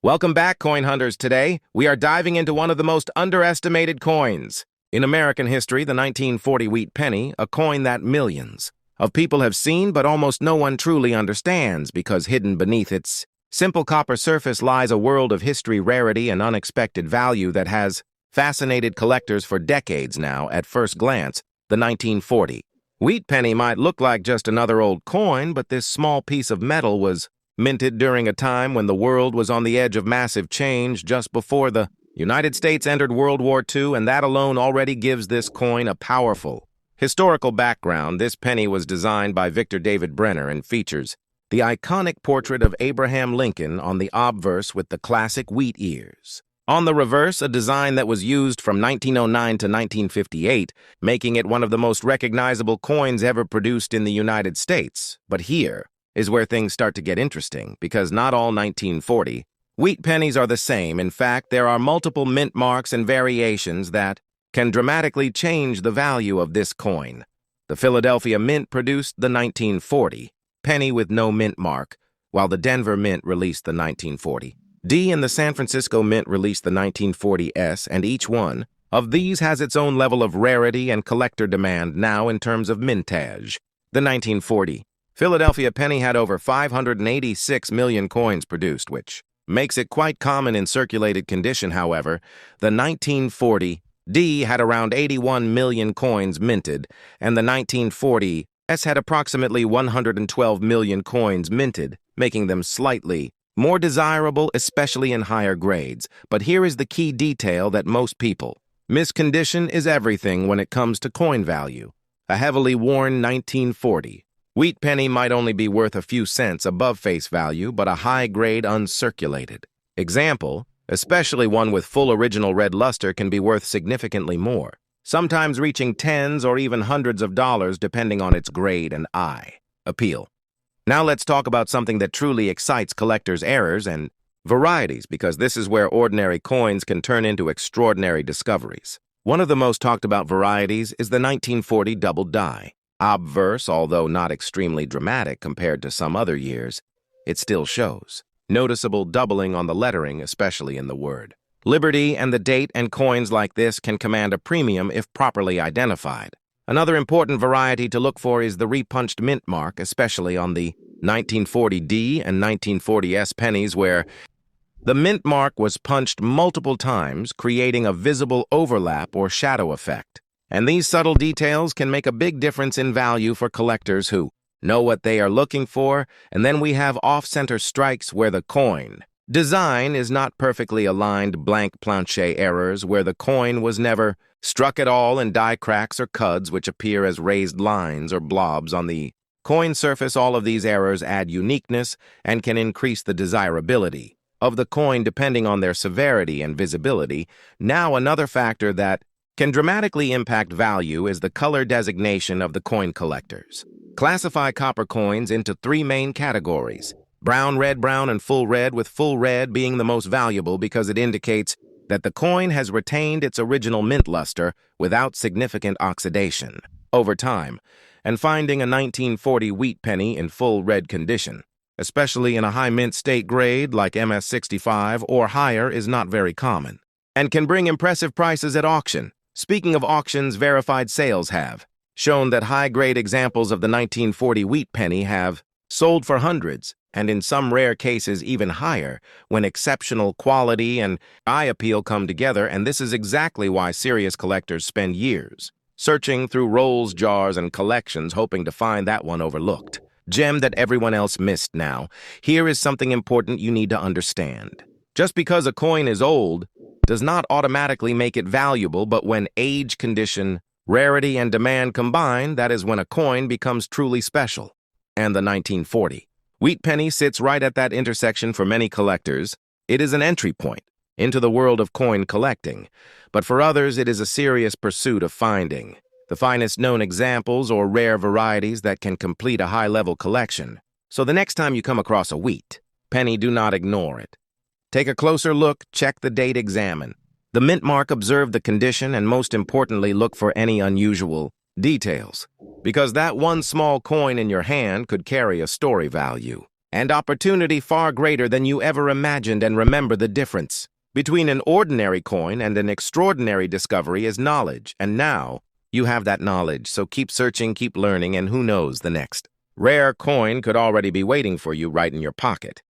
Welcome back, coin hunters. Today, we are diving into one of the most underestimated coins. In American history, the 1940 wheat penny, a coin that millions of people have seen but almost no one truly understands because hidden beneath its simple copper surface lies a world of history, rarity, and unexpected value that has fascinated collectors for decades now. At first glance, the 1940 wheat penny might look like just another old coin, but this small piece of metal was minted during a time when the world was on the edge of massive change just before the United States entered World War II, and that alone already gives this coin a powerful historical background. This penny was designed by Victor David Brenner and features the iconic portrait of Abraham Lincoln on the obverse with the classic wheat ears. On the reverse, a design that was used from 1909 to 1958, making it one of the most recognizable coins ever produced in the United States. But here is where things start to get interesting, because not all 1940 wheat pennies are the same. In fact, there are multiple mint marks and variations that can dramatically change the value of this coin. The Philadelphia Mint produced the 1940 penny with no mint mark, while the Denver Mint released the 1940 D and the San Francisco Mint released the 1940 S, and each one of these has its own level of rarity and collector demand now in terms of mintage. The 1940 Philadelphia penny had over 586 million coins produced, which makes it quite common in circulated condition. However, the 1940 D had around 81 million coins minted, and the 1940 S had approximately 112 million coins minted, making them slightly more desirable, especially in higher grades. But here is the key detail that most people miss: condition is everything when it comes to coin value. A heavily worn 1940 wheat penny might only be worth a few cents above face value, but a high-grade uncirculated example, especially one with full original red luster, can be worth significantly more, sometimes reaching tens or even hundreds of dollars depending on its grade and eye appeal. Now let's talk about something that truly excites collectors' errors and varieties, because this is where ordinary coins can turn into extraordinary discoveries. One of the most talked about varieties is the 1940 double die. Obverse, although not extremely dramatic compared to some other years, it still shows noticeable doubling on the lettering, especially in the word Liberty and the date, and coins like this can command a premium if properly identified. Another important variety to look for is the repunched mint mark, especially on the 1940 D and 1940 S pennies, where the mint mark was punched multiple times, creating a visible overlap or shadow effect. And these subtle details can make a big difference in value for collectors who know what they are looking for. And then we have off-center strikes, where the coin design is not perfectly aligned, blank planche errors where the coin was never struck at all, and die cracks or cuds which appear as raised lines or blobs on the coin surface. All of these errors add uniqueness and can increase the desirability of the coin depending on their severity and visibility. Now, another factor that can dramatically impact value is the color designation of the coin collectors. Classify copper coins into three main categories: brown, red, brown, and full red, with full red being the most valuable because it indicates that the coin has retained its original mint luster without significant oxidation over time. And finding a 1940 wheat penny in full red condition, especially in a high mint state grade like MS65 or higher, is not very common and can bring impressive prices at auction. Speaking of auctions, verified sales have shown that high-grade examples of the 1940 wheat penny have sold for hundreds, and in some rare cases even higher, when exceptional quality and eye appeal come together. And this is exactly why serious collectors spend years searching through rolls, jars, and collections, hoping to find that one overlooked gem that everyone else missed. Now, here is something important you need to understand. Just because a coin is old does not automatically make it valuable, but when age, condition, rarity, and demand combine, that is when a coin becomes truly special. And the 1940 wheat penny sits right at that intersection for many collectors. It is an entry point into the world of coin collecting, but for others it is a serious pursuit of finding the finest known examples or rare varieties that can complete a high-level collection. So the next time you come across a wheat penny, do not ignore it. Take a closer look, check the date, examine the mint mark, observe the condition, and most importantly, look for any unusual details, because that one small coin in your hand could carry a story value. and opportunity far greater than you ever imagined. And remember, the difference between an ordinary coin and an extraordinary discovery is knowledge. And now you have that knowledge, so keep searching, keep learning, and who knows, the next rare coin could already be waiting for you right in your pocket.